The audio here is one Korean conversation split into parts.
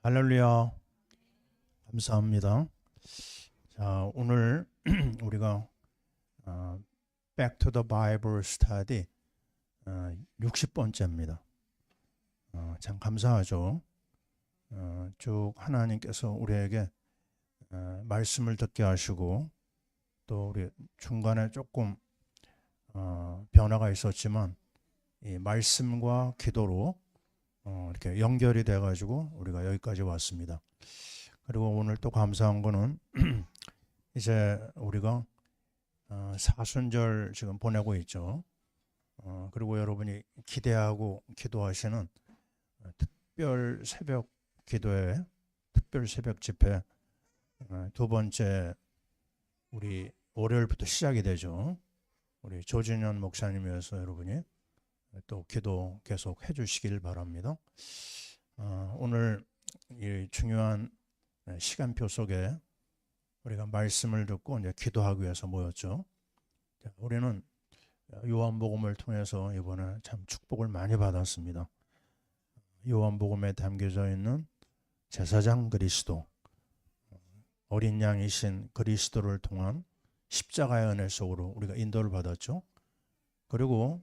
할렐루야. 감사합니다. 자, 오늘 우리가 Back to the Bible Study 60번째입니다. 참 감사하죠. 쭉 하나님께서 우리에게 말씀을 듣게 하시고 또 우리 중간에 조금 변화가 있었지만 이 말씀과 기도로 이렇게 연결이 돼가지고 우리가 여기까지 왔습니다. 그리고 오늘 또 감사한 거는 이제 우리가 사순절 지금 보내고 있죠. 그리고 여러분이 기대하고 기도하시는 특별 새벽 기도회, 특별 새벽 집회 두 번째 우리 월요일부터 시작이 되죠. 우리 조진현 목사님이어서 여러분이 또 기도 계속 해주시길 바랍니다. 오늘 이 중요한 시간표 속에 우리가 말씀을 듣고 이제 기도하기 위해서 모였죠. 우리는 요한복음을 통해서 이번에 참 축복을 많이 받았습니다. 요한복음에 담겨져 있는 제사장 그리스도, 어린 양이신 그리스도를 통한 십자가의 은혜 속으로 우리가 인도를 받았죠. 그리고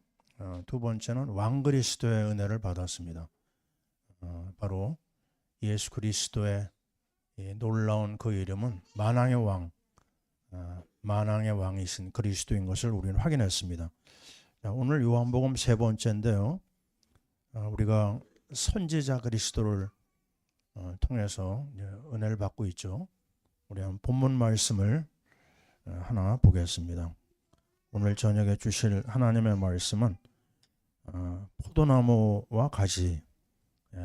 두 번째는 왕 그리스도의 은혜를 받았습니다. 바로 예수 그리스도의 놀라운 그 이름은 만왕의 왕, 만왕의 왕이신 그리스도인 것을 우리는 확인했습니다. 오늘 요한복음 세 번째인데요. 우리가 선지자 그리스도를 통해서 은혜를 받고 있죠. 우리 한번 본문 말씀을 하나 보겠습니다. 오늘 저녁에 주실 하나님의 말씀은 포도나무와 가지,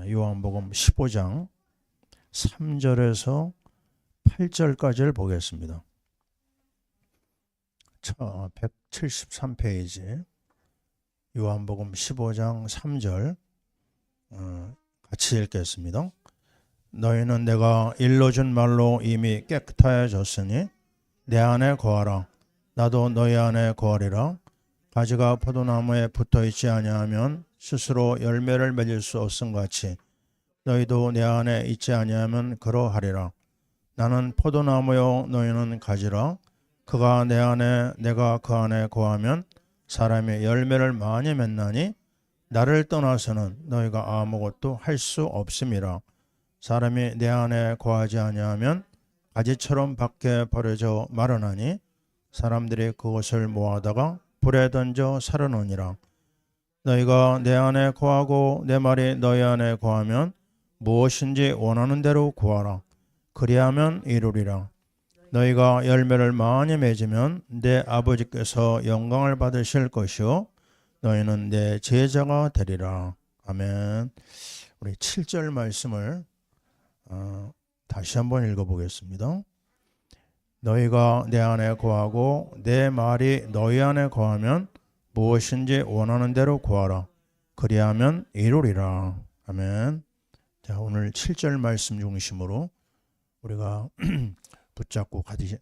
요한복음 15장 3절에서 8절까지를 보겠습니다. 173페이지 요한복음 15장 3절 같이 읽겠습니다. 너희는 내가 일러준 말로 이미 깨끗하여졌으니 내 안에 거하라. 나도 너희 안에 거하리라. 가지가 포도나무에 붙어있지 아니하면 스스로 열매를 맺을 수 없음같이 너희도 내 안에 있지 아니하면 그러하리라. 나는 포도나무요 너희는 가지라. 그가 내 안에 내가 그 안에 거하면 사람이 열매를 많이 맺나니 나를 떠나서는 너희가 아무것도 할 수 없음이라. 사람이 내 안에 거하지 아니하면 가지처럼 밖에 버려져 마르나니 사람들이 그것을 모아다가 불에 던져 사르느니라. 너희가 내 안에 거하고 내 말이 너희 안에 거하면 무엇인지 원하는 대로 구하라. 그리하면 이루리라. 너희가 열매를 많이 맺으면 내 아버지께서 영광을 받으실 것이요 너희는 내 제자가 되리라. 아멘. 우리 7절 말씀을 다시 한번 읽어보겠습니다. 너희가 내 안에 거하고 내 말이 너희 안에 거하면 무엇인지 원하는 대로 구하라. 그리하면 이루리라. 아멘. 자, 오늘 7절 말씀 중심으로 우리가 붙잡고 같이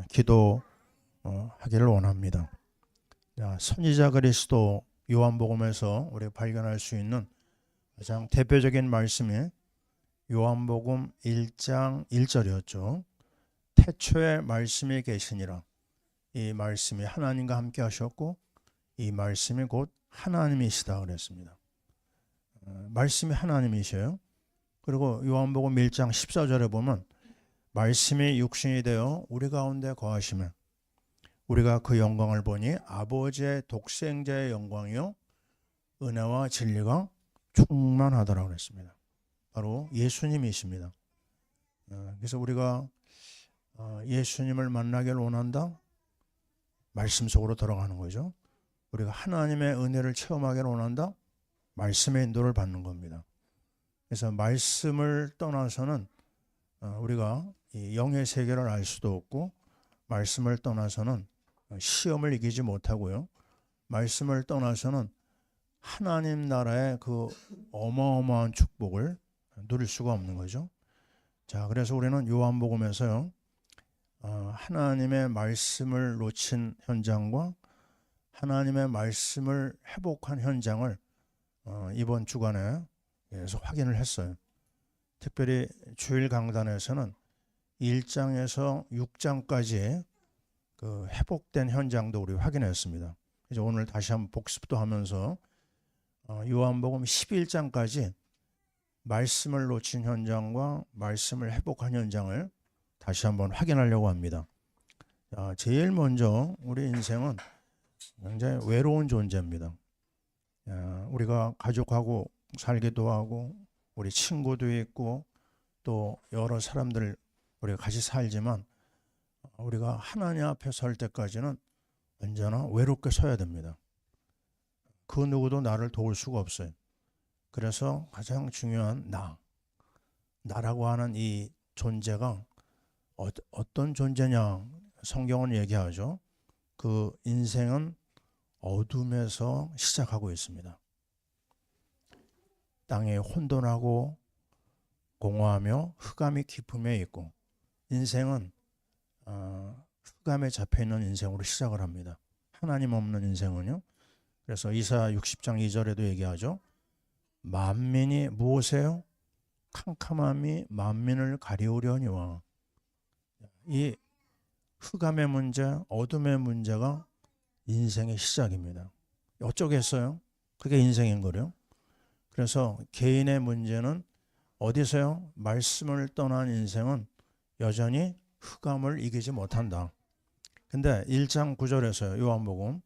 기도하기를 원합니다. 자, 선지자 그리스도 요한복음에서 우리가 발견할 수 있는 가장 대표적인 말씀이 요한복음 1장 1절이었죠. 태초에 말씀이 계시니라. 이 말씀이 하나님과 함께 하셨고 이 말씀이 곧 하나님이시다 그랬습니다. 말씀이 하나님이셔요. 그리고 요한복음 1장 14절에 보면 말씀이 육신이 되어 우리 가운데 거하시면 우리가 그 영광을 보니 아버지의 독생자의 영광이요 은혜와 진리가 충만하더라 그랬습니다. 바로 예수님이십니다. 그래서 우리가 예수님을 만나길 원한다? 말씀 속으로 들어가는 거죠. 우리가 하나님의 은혜를 체험하길 원한다? 말씀의 인도를 받는 겁니다. 그래서 말씀을 떠나서는 우리가 이 영의 세계를 알 수도 없고 말씀을 떠나서는 시험을 이기지 못하고요. 말씀을 떠나서는 하나님 나라의 그 어마어마한 축복을 누릴 수가 없는 거죠. 자, 그래서 우리는 요한복음에서요. 하나님의 말씀을 놓친 현장과 하나님의 말씀을 회복한 현장을 이번 주간에 계속 확인을 했어요. 특별히 주일 강단에서는 1장에서 6장까지 그 회복된 현장도 우리 확인했습니다. 그래서 오늘 다시 한번 복습도 하면서 요한복음 11장까지 말씀을 놓친 현장과 말씀을 회복한 현장을 다시 한번 확인하려고 합니다. 제일 먼저 우리 인생은 굉장히 외로운 존재입니다. 우리가 가족하고 살기도 하고 우리 친구도 있고 또 여러 사람들 우리가 같이 살지만 우리가 하나님 앞에 설 때까지는 언제나 외롭게 서야 됩니다. 그 누구도 나를 도울 수가 없어요. 그래서 가장 중요한 나라고 하는 이 존재가 어떤 존재냐, 성경은 얘기하죠. 그 인생은 어둠에서 시작하고 있습니다. 땅에 혼돈하고 공허하며 흑암이 깊음에 있고, 인생은 흑암에 잡혀있는 인생으로 시작을 합니다. 하나님 없는 인생은요. 그래서 이사야 60장 2절에도 얘기하죠. 만민이 무엇이에요? 캄캄함이 만민을 가리우려니와. 이 흑암의 문제, 어둠의 문제가 인생의 시작입니다. 어쩌겠어요? 그게 인생인 거래요. 그래서 개인의 문제는 어디서요? 말씀을 떠난 인생은 여전히 흑암을 이기지 못한다. 근데 1장 9절에서요. 요한복음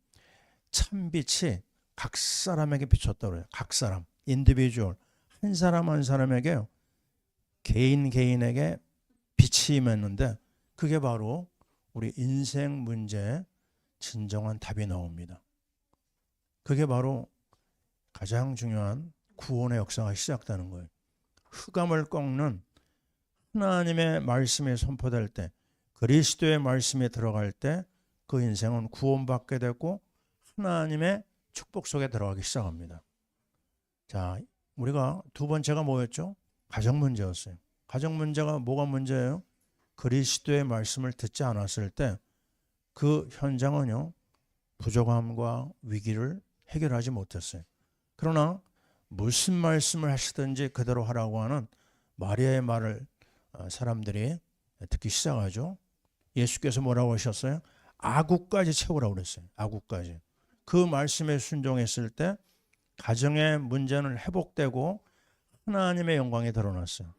참빛이 각 사람에게 비쳤다 그래요. 각 사람, 인디비주얼, 한 사람 한 사람에게 개인에게 빛이 임했는데 그게 바로 우리 인생 문제에 진정한 답이 나옵니다. 그게 바로 가장 중요한 구원의 역사가 시작되는 거예요. 흑암을 꺾는 하나님의 말씀이 선포될 때, 그리스도의 말씀에 들어갈 때 그 인생은 구원받게 되고 하나님의 축복 속에 들어가기 시작합니다. 자, 우리가 두 번째가 뭐였죠? 가정 문제였어요. 가정 문제가 뭐가 문제예요? 그리스도의 말씀을 듣지 않았을 때 그 현장은요, 부족함과 위기를 해결하지 못했어요. 그러나 무슨 말씀을 하시든지 그대로 하라고 하는 마리아의 말을 사람들이 듣기 시작하죠. 예수께서 뭐라고 하셨어요? 아구까지 채우라고 그랬어요. 아구까지. 그 말씀에 순종했을 때 가정의 문제는 회복되고 하나님의 영광이 드러났어요.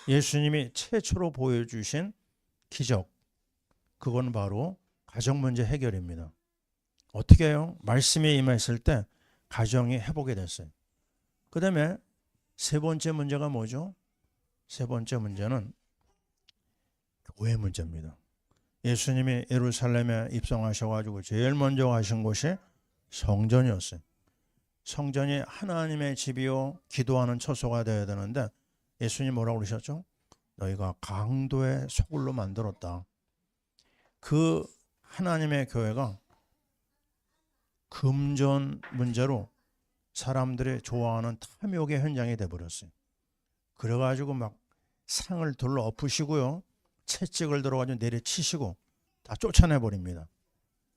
예수님이 최초로 보여주신 기적, 그건 바로 가정 문제 해결입니다. 어떻게 해요? 말씀이 임했을 때 가정이 회복이 됐어요. 그 다음에 세 번째 문제가 뭐죠? 세 번째 문제는 교회 문제입니다. 예수님이 예루살렘에 입성하셔가지고 제일 먼저 하신 곳이 성전이었어요. 성전이 하나님의 집이요 기도하는 처소가 되어야 되는데 예수님 뭐라고 그러셨죠? 너희가 강도의 소굴로 만들었다. 그 하나님의 교회가 금전 문제로 사람들이 좋아하는 탐욕의 현장이 돼버렸어요. 그래가지고 막 상을 둘러 엎으시고요, 채찍을 들어가지고 내려치시고 다 쫓아내버립니다.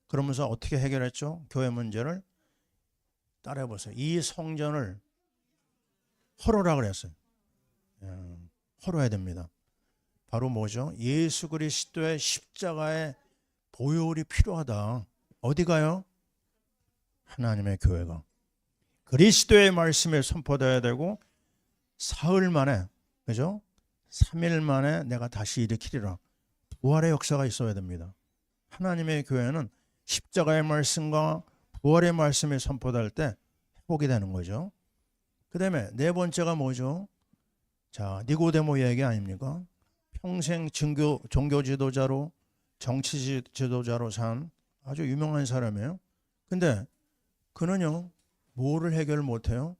그러면서 어떻게 해결했죠? 교회 문제를 따라해보세요. 이 성전을 헐어라 그랬어요. 헐어야 됩니다. 바로 뭐죠? 예수 그리스도의 십자가의 보혈이 필요하다. 어디가요? 하나님의 교회가. 그리스도의 말씀에 선포되어야 되고 사흘 만에, 그죠? 3일 만에 내가 다시 일으키리라. 부활의 역사가 있어야 됩니다. 하나님의 교회는 십자가의 말씀과 부활의 말씀이 선포될 때 회복이 되는 거죠. 그 다음에 네 번째가 뭐죠? 자, 니고데모 얘기 아닙니까? 평생 종교 지도자로, 정치 지도자로 산 아주 유명한 사람이에요. 근데 그는요, 뭐를 해결 못해요?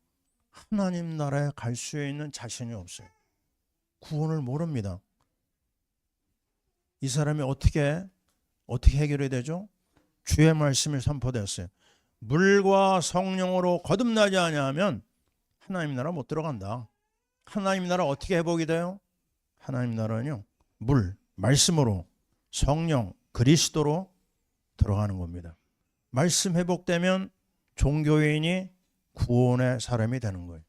하나님 나라에 갈 수 있는 자신이 없어요. 구원을 모릅니다. 이 사람이 어떻게 해결이 되죠? 주의 말씀이 선포됐어요. 물과 성령으로 거듭나지 아니하면 하나님 나라 못 들어간다. 하나님 나라 어떻게 회복이 돼요? 하나님 나라는요, 말씀으로, 성령, 그리스도로 들어가는 겁니다. 말씀 회복되면 종교인이 구원의 사람이 되는 거예요.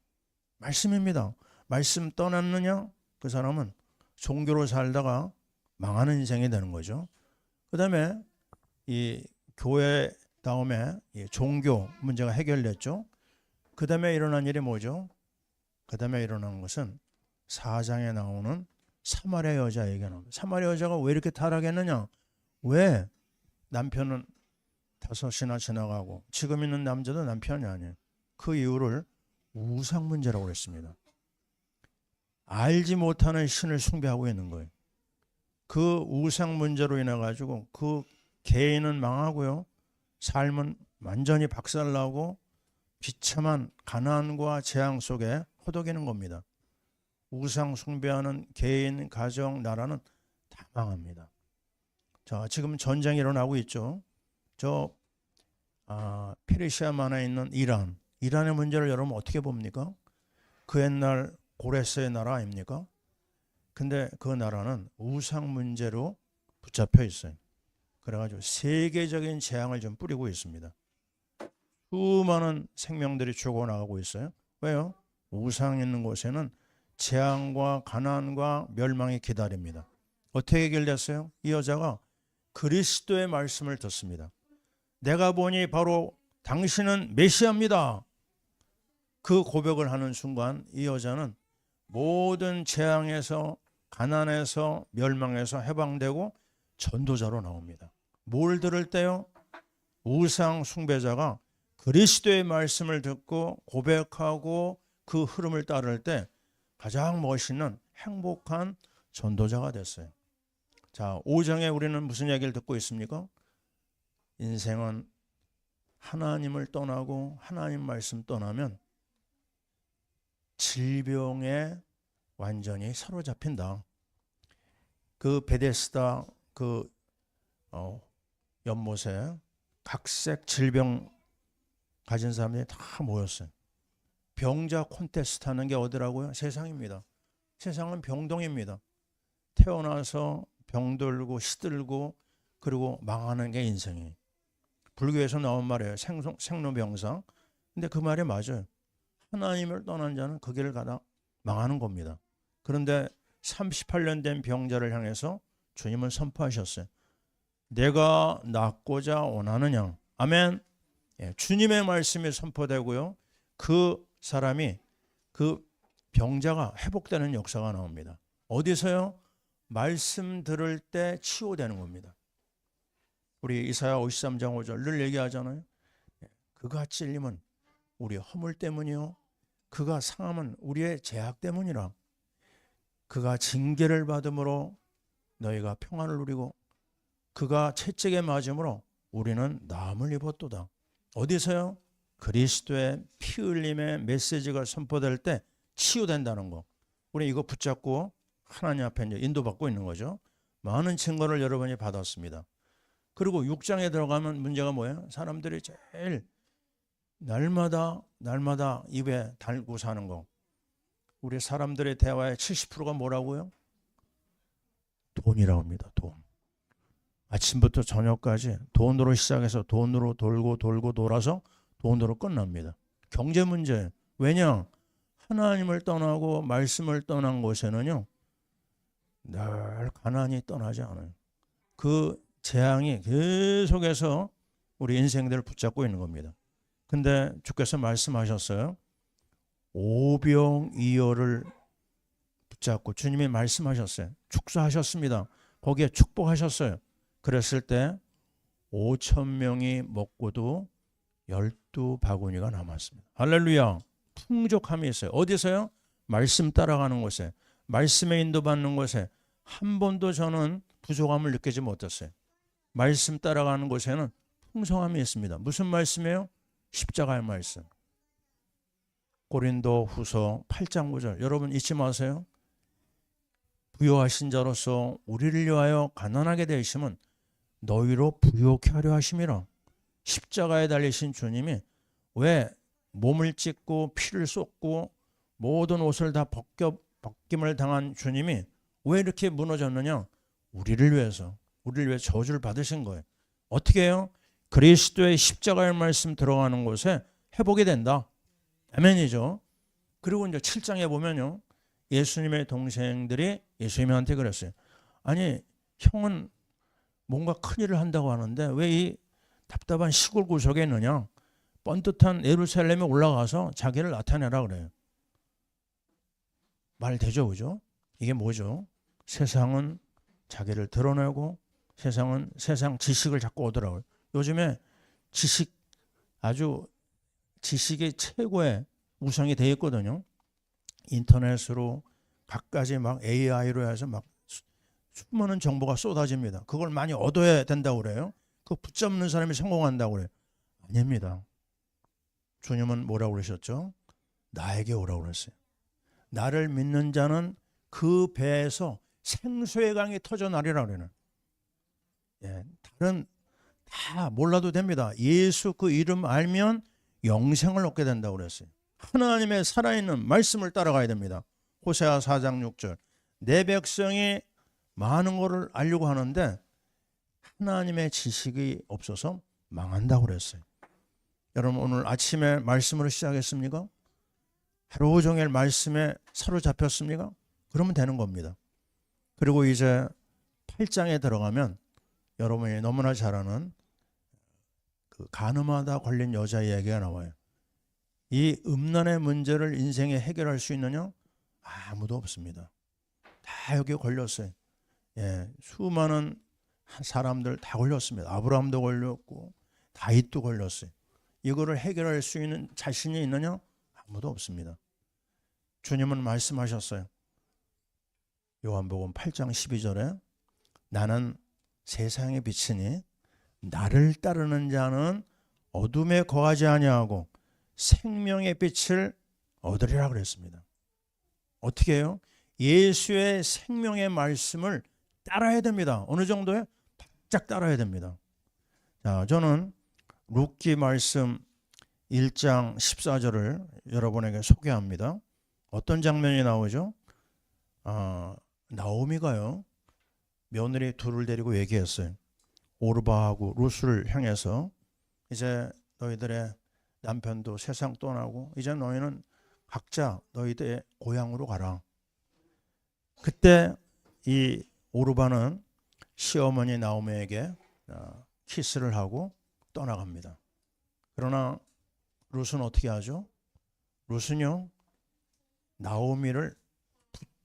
말씀입니다. 말씀 떠났느냐? 그 사람은 종교로 살다가 망하는 인생이 되는 거죠. 그 다음에 이 교회 다음에 이 종교 문제가 해결됐죠. 그 다음에 일어난 일이 뭐죠? 그 다음에 일어난 것은 4장에 나오는 사마리아 여자 얘기가 나옵니다. 사마리아 여자가 왜 이렇게 타락했느냐? 왜 남편은 5이나 지나가고 지금 있는 남자도 남편이 아니에요. 그 이유를 우상 문제라고 했습니다. 알지 못하는 신을 숭배하고 있는 거예요. 그 우상 문제로 인해 가지고 그 개인은 망하고요. 삶은 완전히 박살나고 비참한 가난과 재앙 속에 허덕이는 겁니다. 우상 숭배하는 개인, 가정, 나라는 다 망합니다. 자, 지금 전쟁이 일어나고 있죠. 페르시아만에 있는 이란의 문제를 여러분 어떻게 봅니까? 그 옛날 고레스의 나라 아닙니까? 근데 그 나라는 우상 문제로 붙잡혀 있어요. 그래가지고 세계적인 재앙을 좀 뿌리고 있습니다. 수많은 생명들이 죽어나가고 있어요. 왜요? 우상 있는 곳에는 재앙과 가난과 멸망이 기다립니다. 어떻게 해결됐어요? 이 여자가 그리스도의 말씀을 듣습니다. 내가 보니 바로 당신은 메시아입니다. 그 고백을 하는 순간 이 여자는 모든 재앙에서 가난에서 멸망에서 해방되고 전도자로 나옵니다. 뭘 들을 때요? 우상 숭배자가 그리스도의 말씀을 듣고 고백하고 그 흐름을 따를 때 가장 멋있는 행복한 전도자가 됐어요. 자, 5장에 우리는 무슨 얘기를 듣고 있습니까? 인생은 하나님을 떠나고 하나님 말씀 떠나면 질병에 완전히 사로잡힌다. 그 베데스다 그 연못에 각색 질병 가진 사람들이 다 모였어요. 병자 콘테스트 하는 게 어디라고요? 세상입니다. 세상은 병동입니다. 태어나서 병들고 시들고 그리고 망하는 게 인생이에요. 불교에서 나온 말이에요. 생로병사. 근데 그 말이 맞아요. 하나님을 떠난 자는 그 길을 가다 망하는 겁니다. 그런데 38년 된 병자를 향해서 주님은 선포하셨어요. 내가 낫고자 원하느냐. 아멘. 예, 주님의 말씀이 선포되고요. 그 사람이 그 병자가 회복되는 역사가 나옵니다. 어디서요? 말씀 들을 때 치유되는 겁니다. 우리 이사야 53장 5절 늘 얘기하잖아요. 그가 찔림은 우리의 허물 때문이요. 그가 상함은 우리의 죄악 때문이라. 그가 징계를 받음으로 너희가 평안을 누리고 그가 채찍에 맞음으로 우리는 나음을 입었도다. 어디서요? 그리스도의 피 흘림의 메시지가 선포될 때 치유된다는 거. 우리 이거 붙잡고 하나님 앞에 이제 인도받고 있는 거죠. 많은 증거를 여러분이 받았습니다. 그리고 6장에 들어가면 문제가 뭐예요? 사람들이 제일 날마다 입에 달고 사는 거. 우리 사람들의 대화의 70%가 뭐라고요? 돈이라고 합니다. 돈. 아침부터 저녁까지 돈으로 시작해서 돈으로 돌고 돌아서 돈으로 끝납니다. 경제 문제. 왜냐? 하나님을 떠나고 말씀을 떠난 곳에는요. 늘 가난이 떠나지 않아요. 그 재앙이 계속해서 우리 인생들을 붙잡고 있는 겁니다. 근데 주께서 말씀하셨어요. 오병이어를 붙잡고 주님이 말씀하셨어요. 축사하셨습니다. 거기에 축복하셨어요. 그랬을 때 5,000명이 먹고도 12바구니가 남았습니다. 할렐루야. 풍족함이 있어요. 어디서요? 말씀 따라가는 곳에, 말씀에 인도받는 곳에 한 번도 저는 부족함을 느끼지 못했어요. 말씀 따라가는 곳에는 풍성함이 있습니다. 무슨 말씀이에요? 십자가의 말씀. 고린도 후서 8장 9절 여러분 잊지 마세요. 부요하신 자로서 우리를 위하여 가난하게 되심은 너희로 부요케 하려 하심이라. 십자가에 달리신 주님이 왜 몸을 찢고 피를 쏟고 모든 옷을 다 벗김을 당한 주님이 왜 이렇게 무너졌느냐? 우리를 위해서, 우리를 위해 저주를 받으신 거예요. 어떻게 해요? 그리스도의 십자가의 말씀 들어가는 곳에 회복이 된다. 아멘이죠. 그리고 이제 7장에 보면요. 예수님의 동생들이 예수님한테 그랬어요. 아니, 형은 뭔가 큰일을 한다고 하는데 왜 이 답답한 시골 구석에 있느냐? 번듯한 예루살렘에 올라가서 자기를 나타내라 그래요. 말 되죠, 그죠? 이게 뭐죠? 세상은 자기를 드러내고 세상은 세상 지식을 자꾸 얻으라고요. 요즘에 지식, 아주 지식이 최고의 우상이 되어 있거든요. 인터넷으로 갖가지 막 AI로 해서 막 수많은 정보가 쏟아집니다. 그걸 많이 얻어야 된다고 그래요. 그 붙잡는 사람이 성공한다고 그래요. 아닙니다. 주님은 뭐라고 그러셨죠? 나에게 오라고 그랬어요. 나를 믿는 자는 그 배에서 생수의 강이 터져나리라 그래요. 예, 다른 다 몰라도 됩니다. 예수 그 이름 알면 영생을 얻게 된다고 그랬어요. 하나님의 살아있는 말씀을 따라가야 됩니다. 호세아 4장 6절. 내 백성이 많은 것을 알려고 하는데 하나님의 지식이 없어서 망한다고 그랬어요. 여러분 오늘 아침에 말씀으로 시작했습니까? 하루 종일 말씀에 사로잡혔습니까? 그러면 되는 겁니다. 그리고 이제 8장에 들어가면 여러분이 너무나 잘 아는 그 간음하다 걸린 여자 이야기가 나와요. 이 음란의 문제를 인생에 해결할 수 있느냐? 아무도 없습니다. 다 여기에 걸렸어요. 예, 수많은 사람들 다 걸렸습니다. 아브라함도 걸렸고 다윗도 걸렸어요. 이거를 해결할 수 있는 자신이 있느냐? 아무도 없습니다. 주님은 말씀하셨어요. 요한복음 8장 12절에 나는 세상의 빛이니 나를 따르는 자는 어둠에 거하지 아니하고 생명의 빛을 얻으리라 그랬습니다. 어떻게 해요? 예수의 생명의 말씀을 따라야 됩니다. 어느 정도에? 바짝 따라야 됩니다. 자, 저는 룻기 말씀 1장 14절을 여러분에게 소개합니다. 어떤 장면이 나오죠? 나오미가요. 며느리 둘을 데리고 얘기했어요. 오르바하고 룻을 향해서 이제 너희들의 남편도 세상 떠나고 이제 너희는 각자 너희들의 고향으로 가라. 그때 이 오르바는 시어머니 나오미에게 키스를 하고 떠나갑니다. 그러나 룻은 어떻게 하죠? 룻은요 나오미를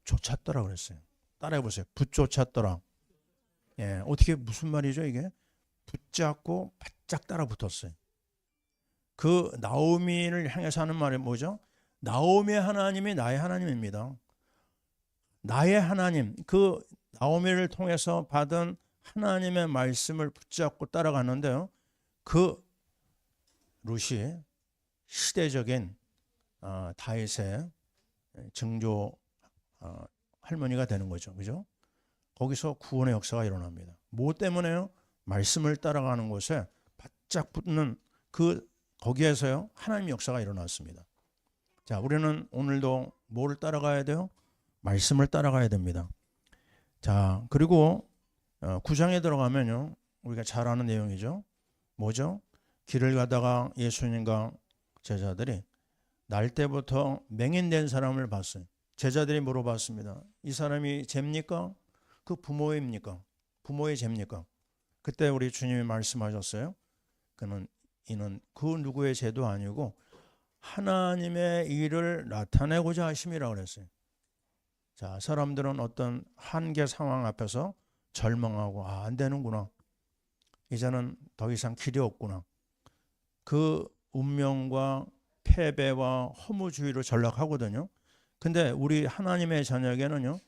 쫓았더라 그랬어요. 따라해 보세요. 붙쫓았더라. 예, 어떻게 무슨 말이죠 이게? 붙잡고 바짝 따라 붙었어요. 그 나오미를 향해서 하는 말이 뭐죠? 나오미의 하나님이 나의 하나님입니다. 나의 하나님, 그 나오미를 통해서 받은 하나님의 말씀을 붙잡고 따라가는데요. 그 룻이 시대적인 다윗의 증조 할머니가 되는 거죠. 그죠? 거기서 구원의 역사가 일어납니다. 뭐 때문에요? 말씀을 따라가는 곳에 바짝 붙는 거기에서요. 하나님의 역사가 일어났습니다. 자, 우리는 오늘도 뭐를 따라가야 돼요? 말씀을 따라가야 됩니다. 자, 그리고 9장에 들어가면요. 우리가 잘 아는 내용이죠. 뭐죠? 길을 가다가 예수님과 제자들이 날 때부터 맹인된 사람을 봤어요. 제자들이 물어봤습니다. 이 사람이 죄입니까? 그 부모입니까? 부모의 죄입니까? 그때 우리 주님이 말씀하셨어요. 이는 그 누구의 죄도 아니고 하나님의 일을 나타내고자 하심이라고 그랬어요. 자, 사람들은 어떤 한계 상황 앞에서 절망하고 안 되는구나. 이제는 더 이상 길이 없구나. 그 운명과 패배와 허무주의로 전락하거든요. 근데 우리 하나님의 자녀에게는요.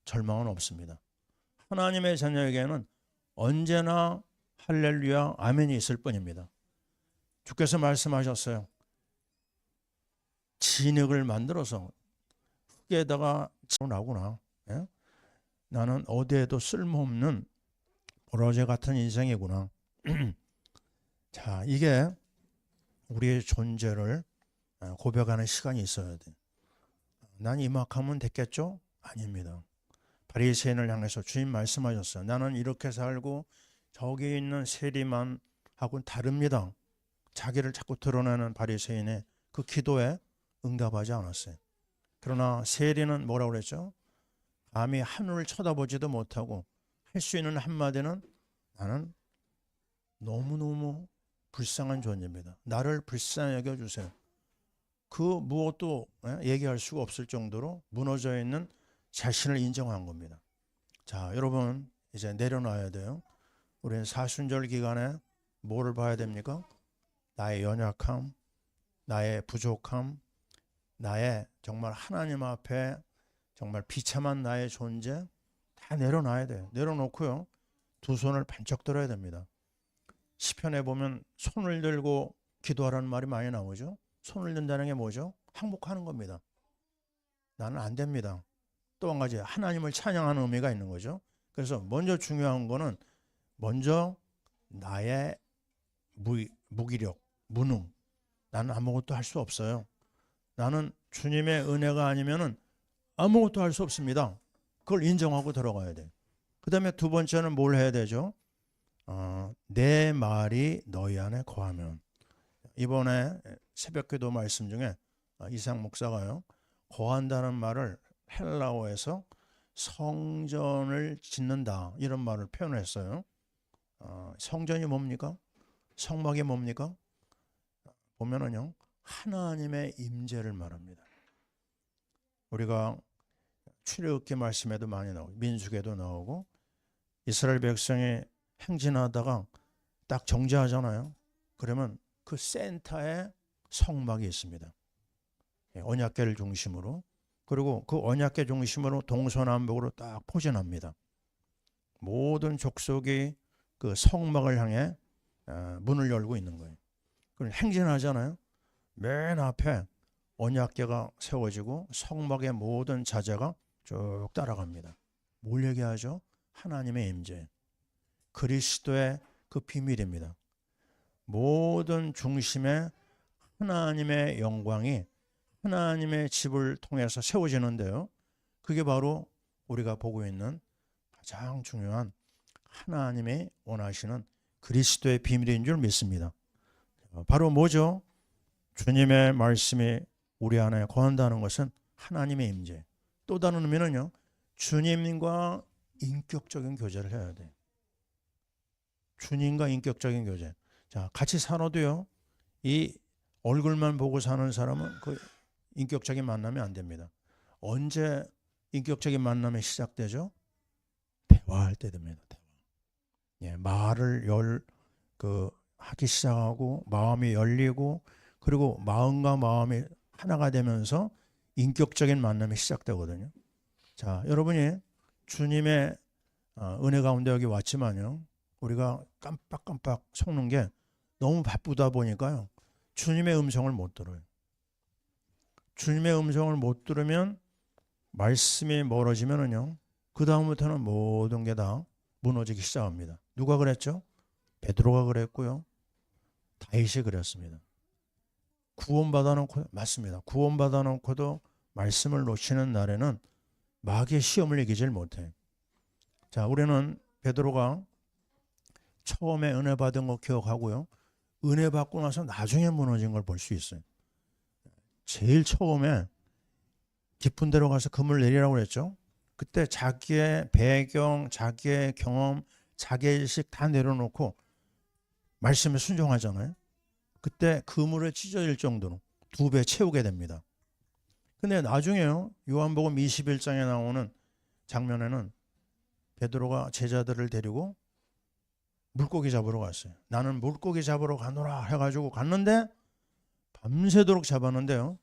절망은 없습니다. 하나님의 자녀에게는 언제나 할렐루야 아멘이 있을 뿐입니다. 주께서 말씀하셨어요. 진흙을 만들어서 흙에다가 나구나. 예? 나는 어디에도 쓸모없는 버러지 같은 인생이구나. 자, 이게 우리의 존재를 고백하는 시간이 있어야 돼. 난 이만하면 됐겠죠? 아닙니다. 바리새인을 향해서 주님 말씀하셨어요. 나는 이렇게 살고 저기 있는 세리만하고는 다릅니다. 자기를 자꾸 드러내는 바리새인의 그 기도에 응답하지 않았어요. 그러나 세리는 뭐라고 그랬죠? 감히 하늘을 쳐다보지도 못하고 할 수 있는 한마디는 나는 너무너무 불쌍한 존재입니다. 나를 불쌍히 여겨주세요. 그 무엇도 얘기할 수가 없을 정도로 무너져 있는 자신을 인정한 겁니다. 자, 여러분 이제 내려놔야 돼요. 우리는 사순절 기간에 뭐를 봐야 됩니까? 나의 연약함, 나의 부족함, 나의 정말 하나님 앞에 정말 비참한 나의 존재 다 내려놔야 돼요. 내려놓고요. 두 손을 반짝 들어야 됩니다. 시편에 보면 손을 들고 기도하라는 말이 많이 나오죠. 손을 든다는 게 뭐죠? 항복하는 겁니다. 나는 안 됩니다. 또 한 가지 하나님을 찬양하는 의미가 있는 거죠. 그래서 먼저 중요한 거는 먼저 나의 무기력, 무능. 나는 아무것도 할 수 없어요. 나는 주님의 은혜가 아니면은 아무것도 할 수 없습니다. 그걸 인정하고 들어가야 돼요. 그 다음에 두 번째는 뭘 해야 되죠? 내 말이 너희 안에 거하면. 이번에 새벽기도 말씀 중에 이상 목사가요. 거한다는 말을 헬라어에서 성전을 짓는다 이런 말을 표현했어요. 성전이 뭡니까? 성막이 뭡니까? 보면은요. 하나님의 임재를 말합니다. 우리가 출애굽기 말씀에도 많이 나오고 민수기에도 나오고 이스라엘 백성이 행진하다가 딱 정지하잖아요. 그러면 그 센터에 성막이 있습니다. 언약궤를 중심으로. 그리고 그 언약궤 중심으로 동서남북으로 딱 포진합니다. 모든 족속이 그 성막을 향해 문을 열고 있는 거예요. 그럼 행진하잖아요. 맨 앞에 언약궤가 세워지고 성막의 모든 자재가 쭉 따라갑니다. 뭘 얘기하죠? 하나님의 임재, 그리스도의 그 비밀입니다. 모든 중심에 하나님의 영광이 하나님의 집을 통해서 세워지는데요. 그게 바로 우리가 보고 있는 가장 중요한 하나님의 원하시는 그리스도의 비밀인 줄 믿습니다. 바로 뭐죠? 주님의 말씀이 우리 안에 거한다는 것은 하나님의 임재. 또 다른 의미는요. 주님과 인격적인 교제를 해야 돼요. 주님과 인격적인 교제. 자, 같이 살아도요. 이 얼굴만 보고 사는 사람은 그 인격적인 만남이 안 됩니다. 언제 인격적인 만남이 시작되죠? 대화할 때 됩니다. 대화. 예, 말을 하기 시작하고 마음이 열리고 그리고 마음과 마음이 하나가 되면서 인격적인 만남이 시작되거든요. 자, 여러분이 주님의 은혜 가운데 여기 왔지만요. 우리가 깜빡깜빡 속는 게 너무 바쁘다 보니까요. 주님의 음성을 못 들어요. 주님의 음성을 못 들으면 말씀이 멀어지면은요. 그 다음부터는 모든 게 다 무너지기 시작합니다. 누가 그랬죠? 베드로가 그랬고요. 다윗이 그랬습니다. 구원받아 놓고 맞습니다. 구원받아 놓고도 말씀을 놓치는 날에는 마귀의 시험을 이기질 못해요. 자, 우리는 베드로가 처음에 은혜 받은 거 기억하고요. 은혜 받고 나서 나중에 무너진 걸 볼 수 있어요. 제일 처음에 깊은 데로 가서 금을 내리라고 그랬죠. 그때 자기의 배경, 자기의 경험, 자기의 일식 다 내려놓고 말씀에 순종하잖아요. 그때 그물에 찢어질 정도로 2배 채우게 됩니다. 근데 나중에요. 요한복음 21장에 나오는 장면에는 베드로가 제자들을 데리고 물고기 잡으러 갔어요. 나는 물고기 잡으러 가노라 해가지고 갔는데 밤새도록 잡았는데요.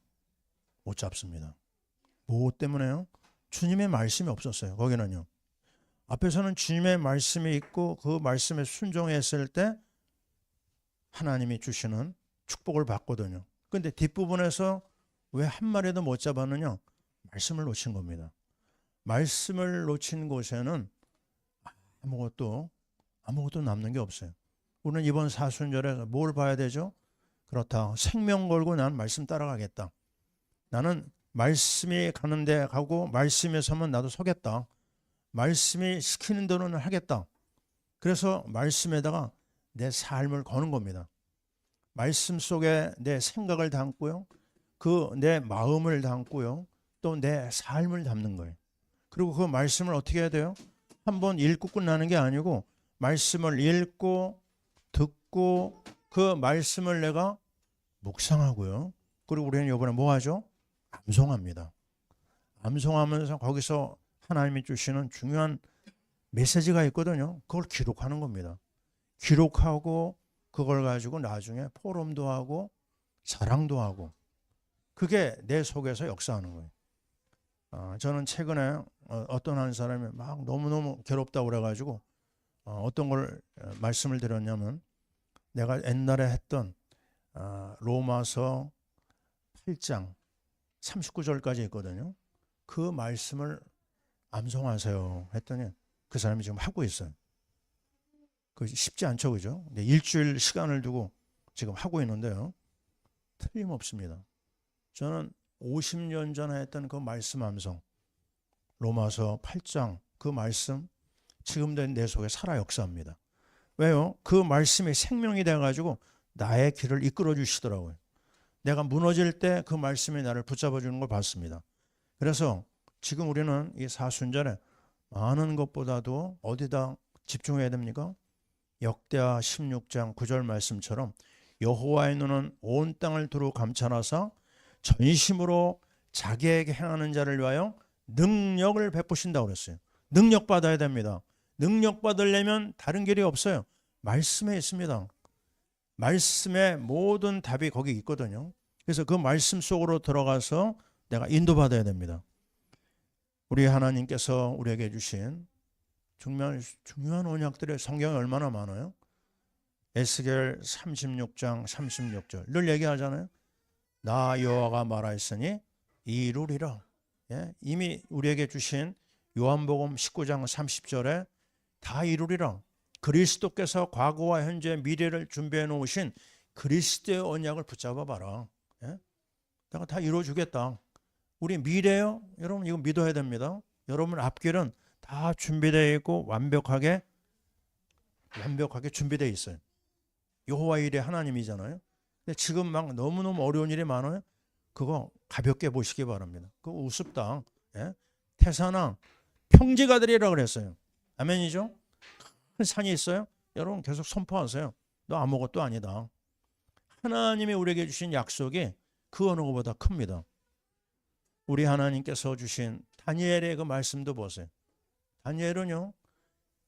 못 잡습니다. 뭐 때문에요? 주님의 말씀이 없었어요. 거기는요. 앞에서는 주님의 말씀이 있고 그 말씀에 순종했을 때 하나님이 주시는 축복을 받거든요. 그런데 뒷부분에서 왜 한 마리도 못 잡았느냐? 말씀을 놓친 겁니다. 말씀을 놓친 곳에는 아무것도 남는 게 없어요. 우리는 이번 사순절에 뭘 봐야 되죠? 그렇다. 생명 걸고 난 말씀 따라가겠다. 나는 말씀이 가는 데 가고 말씀에 서면 나도 서겠다. 말씀이 시키는 대로는 하겠다. 그래서 말씀에다가 내 삶을 거는 겁니다. 말씀 속에 내 생각을 담고요. 그 내 마음을 담고요. 또 내 삶을 담는 거예요. 그리고 그 말씀을 어떻게 해야 돼요? 한번 읽고 끝나는 게 아니고 말씀을 읽고 듣고 그 말씀을 내가 묵상하고요. 그리고 우리는 이번에 뭐 하죠? 암송합니다. 암송하면서 거기서 하나님이 주시는 중요한 메시지가 있거든요. 그걸 기록하는 겁니다. 기록하고 그걸 가지고 나중에 포럼도 하고 자랑도 하고 그게 내 속에서 역사하는 거예요. 저는 최근에 어떤 한 사람이 막 너무너무 괴롭다고 그래가지고 어떤 걸 말씀을 드렸냐면 내가 옛날에 했던 로마서 8장 39절까지 있거든요. 그 말씀을 암송하세요 했더니 그 사람이 지금 하고 있어요. 그 쉽지 않죠, 그죠? 일주일 시간을 두고 지금 하고 있는데요. 틀림없습니다. 저는 50년 전에 했던 그 말씀 암송 로마서 8장 그 말씀 지금도 내 속에 살아 역사합니다. 왜요? 그 말씀이 생명이 돼가지고 나의 길을 이끌어 주시더라고요. 내가 무너질 때 그 말씀이 나를 붙잡아 주는 걸 봤습니다. 그래서 지금 우리는 이 사순절에 많은 것보다도 어디다 집중해야 됩니까? 역대하 16장 9절 말씀처럼 여호와의 눈은 온 땅을 두루 감찰하사 전심으로 자기에게 행하는 자를 위하여 능력을 베푸신다고 그랬어요. 능력 받아야 됩니다. 능력 받으려면 다른 길이 없어요. 말씀에 있습니다. 말씀의 모든 답이 거기 있거든요. 그래서 그 말씀 속으로 들어가서 내가 인도받아야 됩니다. 우리 하나님께서 우리에게 주신 중요한 언약들의 성경이 얼마나 많아요? 에스겔 36장 36절 늘 얘기하잖아요. 나 여호와가 말하였으니 이루리라. 이미 우리에게 주신 요한복음 19장 30절에 다 이루리라. 그리스도께서 과거와 현재 미래를 준비해 놓으신 그리스도의 언약을 붙잡아 봐라. 내가 다 이루어주겠다. 우리 미래요? 여러분 이거 믿어야 됩니다. 여러분 앞길은 다 준비되어 있고 완벽하게 준비되어 있어요. 여호와 일의 하나님이잖아요. 근데 지금 막 너무너무 어려운 일이 많아요. 그거 가볍게 보시기 바랍니다. 그거 우습다. 태산왕 평지가 되리라 그랬어요. 아멘이죠? 큰 산이 있어요. 여러분 계속 선포하세요. 너 아무것도 아니다. 하나님이 우리에게 주신 약속이 그 어느 것보다 큽니다. 우리 하나님께서 주신 다니엘의 그 말씀도 보세요. 다니엘은요.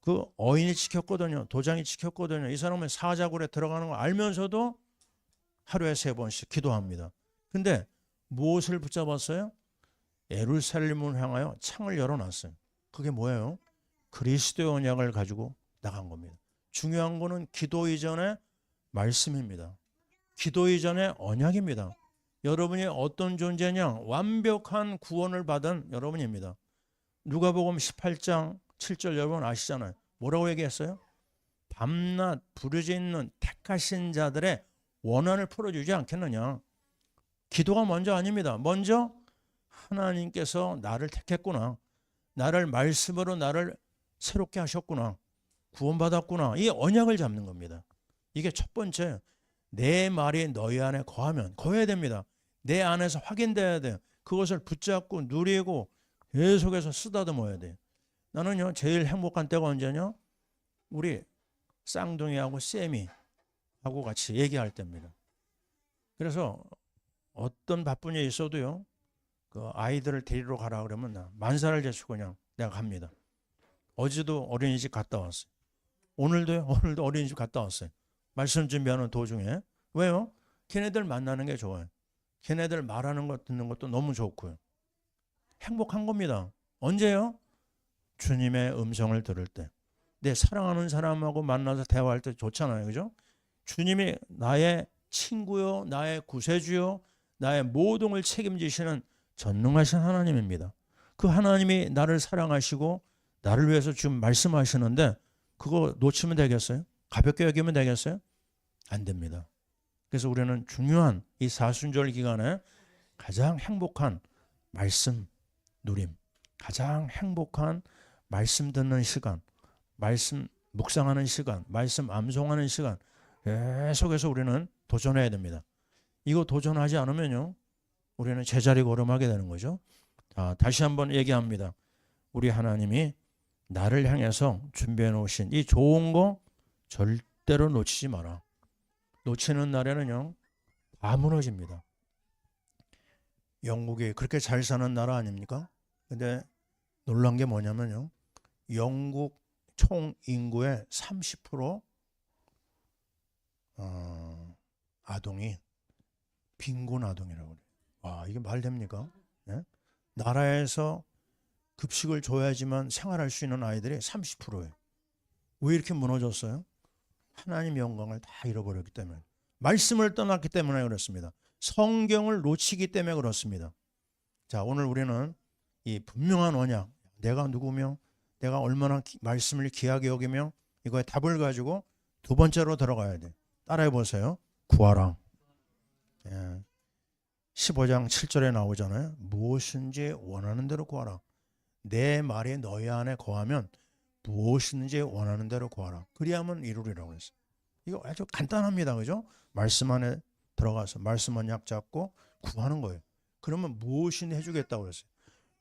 그 어인이 지켰거든요. 도장이 지켰거든요. 이 사람은 사자굴에 들어가는 걸 알면서도 하루에 3번씩 기도합니다. 근데 무엇을 붙잡았어요? 예루살렘을 향하여 창을 열어놨어요. 그게 뭐예요? 그리스도의 언약을 가지고 나간 겁니다. 중요한 거는 기도 이전에 말씀입니다. 기도 이전에 언약입니다. 여러분이 어떤 존재냐? 완벽한 구원을 받은 여러분입니다. 누가복음 18장 7절 여러분 아시잖아요. 뭐라고 얘기했어요? 밤낮 부르짖는 택하신 자들의 원한을 풀어주지 않겠느냐. 기도가 먼저 아닙니다. 먼저 하나님께서 나를 택했구나. 나를 말씀으로 나를 새롭게 하셨구나. 구원받았구나. 이 언약을 잡는 겁니다. 이게 첫 번째. 내 말이 너희 안에 거해야 됩니다. 내 안에서 확인돼야 돼요. 그것을 붙잡고 누리고 계속해서 쓰다듬어야 돼요. 나는요 제일 행복한 때가 언제냐? 우리 쌍둥이하고 쌤이하고 같이 얘기할 때입니다. 그래서 어떤 바쁜 일 있어도요 그 아이들을 데리러 가라 그러면 나 만사를 제치고 그냥 내가 갑니다. 어제도 어린이집 갔다 왔어요. 오늘도 어린이집 갔다 왔어요. 말씀 준비하는 도중에. 왜요? 걔네들 만나는 게 좋아요. 걔네들 말하는 것 듣는 것도 너무 좋고요. 행복한 겁니다. 언제요? 주님의 음성을 들을 때. 내 사랑하는 사람하고 만나서 대화할 때 좋잖아요. 그죠? 주님이 나의 친구요, 나의 구세주요, 나의 모든 걸 책임지시는 전능하신 하나님입니다. 그 하나님이 나를 사랑하시고 나를 위해서 지금 말씀하시는데 그거 놓치면 되겠어요? 가볍게 여기면 되겠어요? 안 됩니다. 그래서 우리는 중요한 이 사순절 기간에 가장 행복한 말씀 누림, 가장 행복한 말씀 듣는 시간, 말씀 묵상하는 시간, 말씀 암송하는 시간 계속해서 우리는 도전해야 됩니다. 이거 도전하지 않으면요 우리는 제자리 걸음하게 되는 거죠. 자, 다시 한번 얘기합니다. 우리 하나님이 나를 향해서 준비해 놓으신 이 좋은 거 절대로 놓치지 마라. 놓치는 날에는요, 다 무너집니다. 영국이 그렇게 잘 사는 나라 아닙니까? 근데 놀란 게 뭐냐면요, 영국 총 인구의 30% 아동이 빈곤 아동이라고 그래요. 와, 이게 말 됩니까? 예? 나라에서 급식을 줘야지만 생활할 수 있는 아이들이 30%예요. 왜 이렇게 무너졌어요? 하나님 영광을 다 잃어버렸기 때문에, 말씀을 떠났기 때문에 그렇습니다. 성경을 놓치기 때문에 그렇습니다. 자, 오늘 우리는 이 분명한 언약, 내가 누구며 내가 얼마나 말씀을 귀하게 여기며 이거에 답을 가지고 두 번째로 들어가야 돼. 따라해 보세요. 구하라. 예. 15장 7절에 나오잖아요. 무엇인지 원하는 대로 구하라. 내 말이 너희 안에 거하면 무엇인지 원하는 대로 구하라. 그리하면 이루리라고 했어요. 이거 아주 간단합니다. 그죠? 말씀 안에 들어가서 말씀 언약 잡고 구하는 거예요. 그러면 무엇인지 해주겠다고 그랬어요.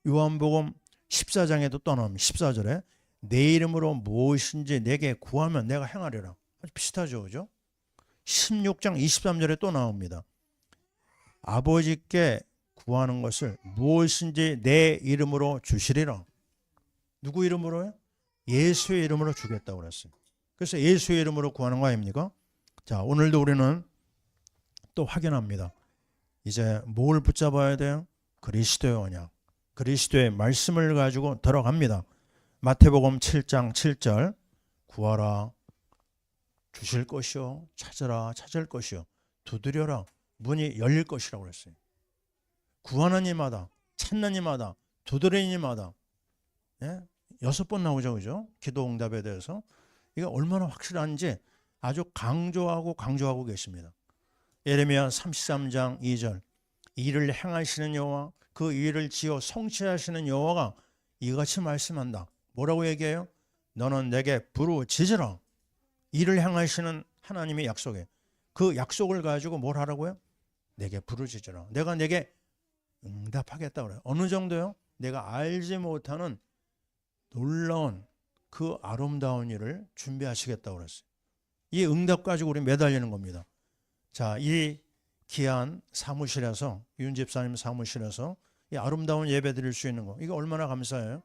요한복음 14장에도 또 나옵니다. 14절에 내 이름으로 무엇인지 내게 구하면 내가 행하리라. 아주 비슷하죠. 그죠? 16장 23절에 또 나옵니다. 아버지께 구하는 것을 무엇인지 내 이름으로 주시리라. 누구 이름으로요? 예수의 이름으로 주겠다고 그랬어요. 그래서 예수의 이름으로 구하는 거 아닙니까? 자, 오늘도 우리는 또 확인합니다. 이제 뭘 붙잡아야 돼요? 그리스도의 언약, 그리스도의 말씀을 가지고 들어갑니다. 마태복음 7장 7절 구하라 주실 것이요, 찾으라 찾을 것이요, 두드려라 문이 열릴 것이라고 그랬어요. 구하는 이마다, 찾는 이마다, 두드리는 이마다. 예? 6번 나오죠. 그죠? 기도 응답에 대해서. 이게 얼마나 확실한지 아주 강조하고 계십니다. 예레미야 33장 2절 일을 행하시는 여호와, 그 일을 지어 성취하시는 여호와가 이같이 말씀한다. 뭐라고 얘기해요? 너는 내게 부르짖으라. 일을 행하시는 하나님의 약속에, 그 약속을 가지고 뭘 하라고요? 내게 부르짖으라. 내가 내게 응답하겠다 그래요. 어느 정도요? 내가 알지 못하는 놀라운 그 아름다운 일을 준비하시겠다고 그랬어요. 이 응답 가지고 우리 매달리는 겁니다. 자, 이 귀한 사무실에서, 윤 집사님 사무실에서 이 아름다운 예배 드릴 수 있는 거, 이거 얼마나 감사해요.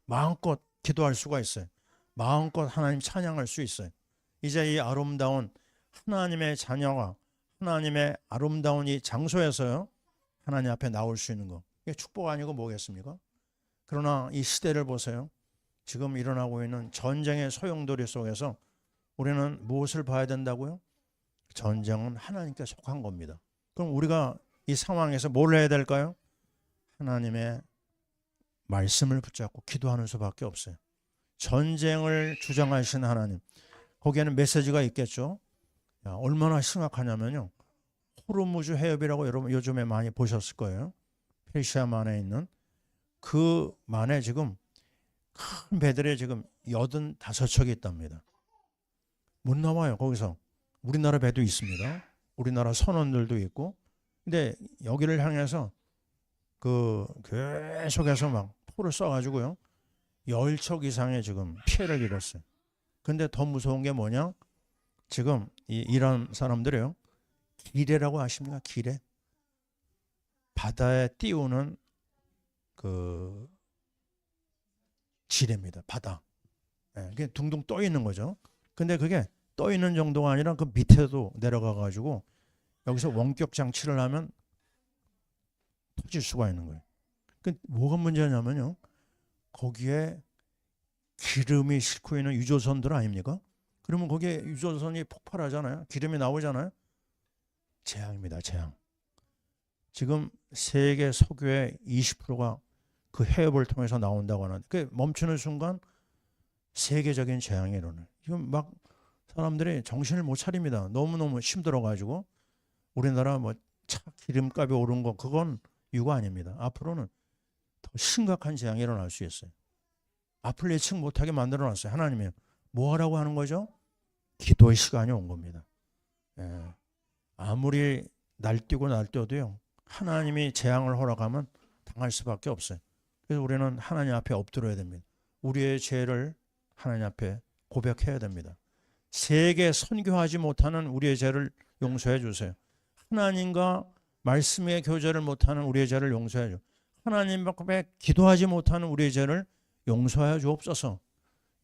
마음껏 기도할 수가 있어요. 마음껏 하나님 찬양할 수 있어요. 이제 이 아름다운 하나님의 자녀가 하나님의 아름다운 이 장소에서요, 하나님 앞에 나올 수 있는 거, 이게 축복 아니고 뭐겠습니까? 그러나 이 시대를 보세요. 지금 일어나고 있는 전쟁의 소용돌이 속에서 우리는 무엇을 봐야 된다고요? 전쟁은 하나님께 속한 겁니다. 그럼 우리가 이 상황에서 뭘 해야 될까요? 하나님의 말씀을 붙잡고 기도하는 수밖에 없어요. 전쟁을 주장하신 하나님, 거기에는 메시지가 있겠죠. 야, 얼마나 심각하냐면요, 호르무즈 해협이라고 여러분 요즘에 많이 보셨을 거예요. 페르시아만에 있는 그 만에 지금 큰 배들이 지금 85척이 있답니다. 못 나와요. 거기서 우리나라 배도 있습니다. 우리나라 선원들도 있고. 근데 여기를 향해서 그 계속해서 막 포를 쏴가지고요, 10척 이상의 지금 피해를 입었어요. 근데 더 무서운 게 뭐냐? 지금 이 이란 사람들이요, 기레라고 아십니까? 기레. 바다에 띄우는 그 지뢰입니다. 바다. 예, 그게 둥둥 떠 있는 거죠. 근데 그게 떠 있는 정도가 아니라 그 밑에도 내려가 가지고 여기서 원격 장치를 하면 터질 수가 있는 거예요. 그 뭐가 문제냐면요, 거기에 기름이 싣고 있는 유조선들 아닙니까? 그러면 거기에 유조선이 폭발하잖아요. 기름이 나오잖아요. 재앙입니다. 재앙. 지금 세계 석유의 20%가 그 해협을 통해서 나온다고 하는데, 그 멈추는 순간 세계적인 재앙이 일어나요. 지금 막 사람들이 정신을 못 차립니다. 너무너무 힘들어가지고. 우리나라 뭐 차 기름값이 오른 거, 그건 이유가 아닙니다. 앞으로는 더 심각한 재앙이 일어날 수 있어요. 앞을 예측 못하게 만들어놨어요. 하나님이 뭐 하라고 하는 거죠? 기도의 시간이 온 겁니다. 예. 아무리 날뛰어도요, 하나님이 재앙을 허락하면 당할 수밖에 없어요. 그래서 우리는 하나님 앞에 엎드려야 됩니다. 우리의 죄를 하나님 앞에 고백해야 됩니다. 세계 선교하지 못하는 우리의 죄를 용서해 주세요. 하나님과 말씀의 교제를 못하는 우리의 죄를 용서해 줘. 하나님 앞에 기도하지 못하는 우리의 죄를 용서하여 주옵소서.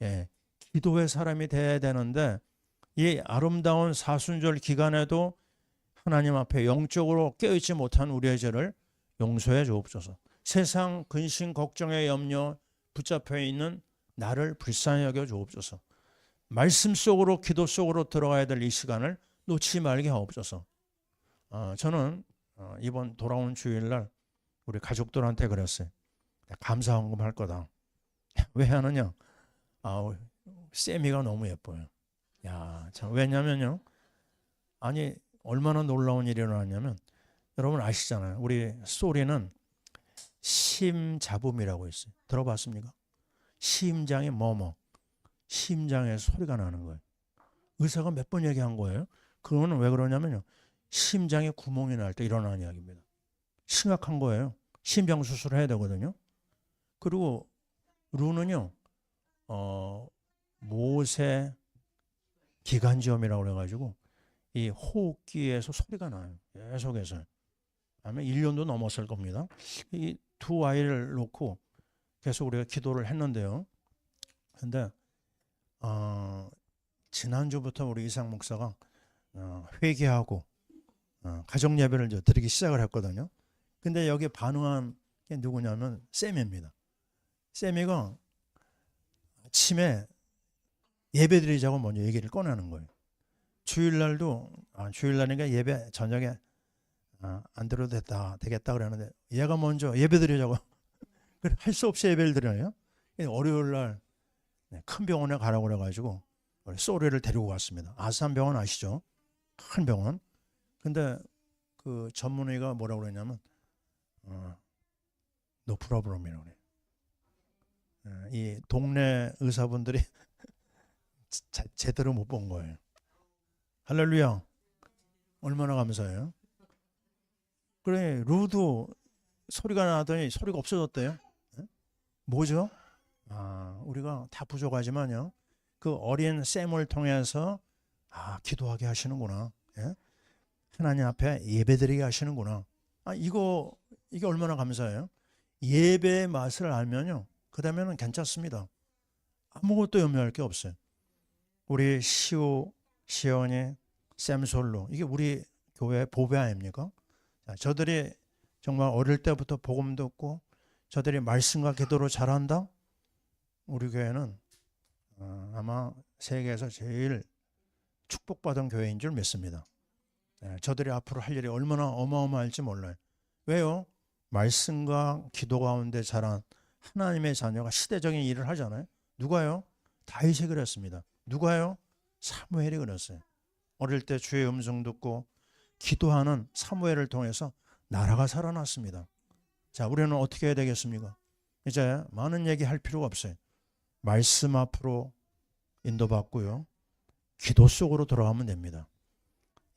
예, 기도의 사람이 돼야 되는데 이 아름다운 사순절 기간에도 하나님 앞에 영적으로 깨어있지 못한 우리의 죄를 용서해 주옵소서. 세상 근심 걱정의 염려 붙잡혀 있는 나를 불쌍히 여겨 주옵소서. 말씀 속으로 기도 속으로 들어가야 될 이 시간을 놓치지 말게 하옵소서. 저는 이번 돌아온 주일날 우리 가족들한테 그랬어요. 감사헌금 할 거다. 왜 하느냐? 세미가 너무 예뻐요. 야, 참 왜냐면요. 아니 얼마나 놀라운 일이 일어났냐면 여러분 아시잖아요. 우리 소리는 심잡음이라고 있어요. 들어봤습니까? 심장이 뭐뭐. 심장에서 소리가 나는 거예요. 의사가 몇 번 얘기한 거예요. 그거는 왜 그러냐면요. 심장에 구멍이 날 때 일어나는 이야기입니다. 심각한 거예요. 심장 수술을 해야 되거든요. 그리고 루는요. 모세 기관지염이라고 그래가지고 이 호흡기에서 소리가 나요. 계속해서. 아마 1년도 넘었을 겁니다. 이 두 아이를 놓고 계속 우리가 기도를 했는데요. 근데 지난주부터 우리 이상 목사가 회개하고 가정 예배를 드리기 시작을 했거든요. 근데 여기 반응한 게 누구냐면 쌤입니다. 쌤이가 아침에 예배 드리자고 먼저 얘기를 꺼내는 거예요. 주일날도 주일날이니까 예배 저녁에 안 드려도 되겠다 그러는데 얘가 먼저 예배 드리자고 할 수 없이 예배를 드려요. 월요일날 큰 병원에 가라고 그래가지고 소리를 데리고 갔습니다. 아산병원 아시죠? 큰 병원. 근데 그 전문의가 뭐라고 그러냐면 no problem이라고 그래요. 이 동네 의사분들이 제대로 못 본 거예요. 할렐루야. 얼마나 감사해요. 그래 루도 소리가 나더니 소리가 없어졌대요. 뭐죠? 우리가 다 부족하지만요. 그 어린 샘을 통해서 기도하게 하시는구나. 예? 하나님 앞에 예배드리게 하시는구나. 이게 얼마나 감사해요. 예배의 맛을 알면요. 그 다음에는 괜찮습니다. 아무것도 염려할 게 없어요. 우리 시우, 시연이, 샘솔로 이게 우리 교회 보배 아닙니까? 저들이 정말 어릴 때부터 복음 듣고 저들이 말씀과 기도로 잘한다. 우리 교회는 아마 세계에서 제일 축복받은 교회인 줄 믿습니다. 저들이 앞으로 할 일이 얼마나 어마어마할지 몰라요. 왜요? 말씀과 기도 가운데 자란 하나님의 자녀가 시대적인 일을 하잖아요. 누가요? 다윗이 그랬습니다. 누가요? 사무엘이 그랬어요. 어릴 때 주의 음성 듣고 기도하는 사무엘을 통해서 나라가 살아났습니다. 자, 우리는 어떻게 해야 되겠습니까? 이제 많은 얘기할 필요가 없어요. 말씀 앞으로 인도받고요. 기도 속으로 들어가면 됩니다.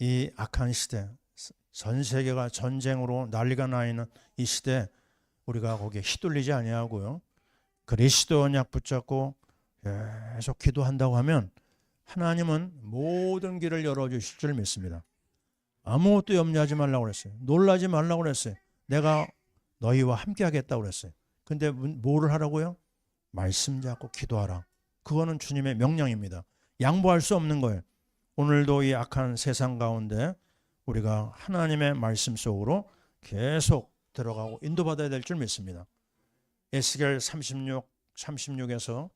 이 악한 시대, 전 세계가 전쟁으로 난리가 나 있는 이 시대 우리가 거기에 휘둘리지 아니하고요. 그리스도 언약 붙잡고 계속 기도한다고 하면 하나님은 모든 길을 열어주실 줄 믿습니다. 아무것도 염려하지 말라고 그랬어요. 놀라지 말라고 그랬어요. 내가 너희와 함께 하겠다고 그랬어요. 근데 뭐를 하라고요? 말씀 잡고 기도하라. 그거는 주님의 명령입니다. 양보할 수 없는 거예요. 오늘도 이 악한 세상 가운데 우리가 하나님의 말씀 속으로 계속 들어가고 인도받아야 될 줄 믿습니다. 에스겔 36에서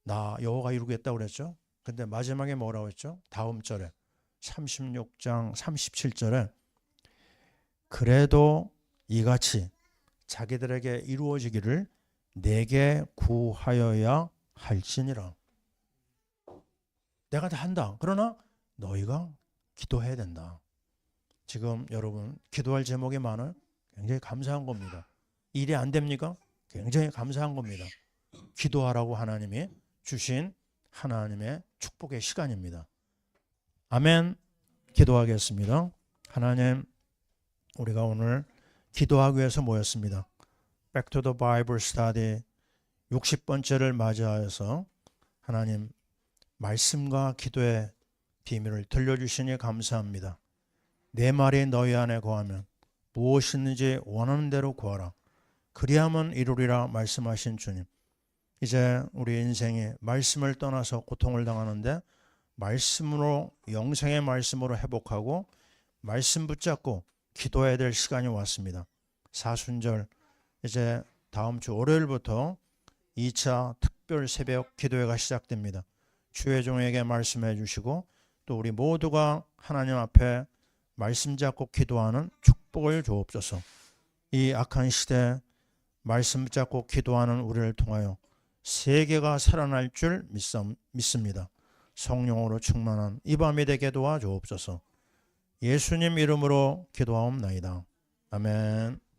나 여호와가 이루겠다고 그랬죠. 근데 마지막에 뭐라고 했죠? 다음 절에 36장 37절에 그래도 이같이 자기들에게 이루어지기를 내게 구하여야 할지니라. 내가 다 한다. 그러나 너희가 기도해야 된다. 지금 여러분 기도할 제목이 많아요. 굉장히 감사한 겁니다. 일이 안 됩니까? 굉장히 감사한 겁니다. 기도하라고 하나님이 주신 하나님의 축복의 시간입니다. 아멘. 기도하겠습니다. 하나님, 우리가 오늘 기도하기 위해서 모였습니다. Back to the Bible Study 60번째를 맞이하여서 하나님 말씀과 기도의 비밀을 들려주시니 감사합니다. 내 말이 너희 안에 거하면 무엇이든지 원하는 대로 구하라. 그리하면 이루리라 말씀하신 주님. 이제 우리 인생이 말씀을 떠나서 고통을 당하는데 말씀으로, 영생의 말씀으로 회복하고 말씀 붙잡고 기도해야 될 시간이 왔습니다. 사순절 이제 다음 주 월요일부터 2차 특별 새벽 기도회가 시작됩니다. 주의 종에게 말씀해 주시고 또 우리 모두가 하나님 앞에 말씀 잡고 기도하는 축복을 주옵소서. 이 악한 시대 말씀 잡고 기도하는 우리를 통하여 세계가 살아날 줄 믿습니다. 성령으로 충만한 이 밤이 되게 도와주옵소서. 예수님 이름으로 기도하옵나이다. 아멘.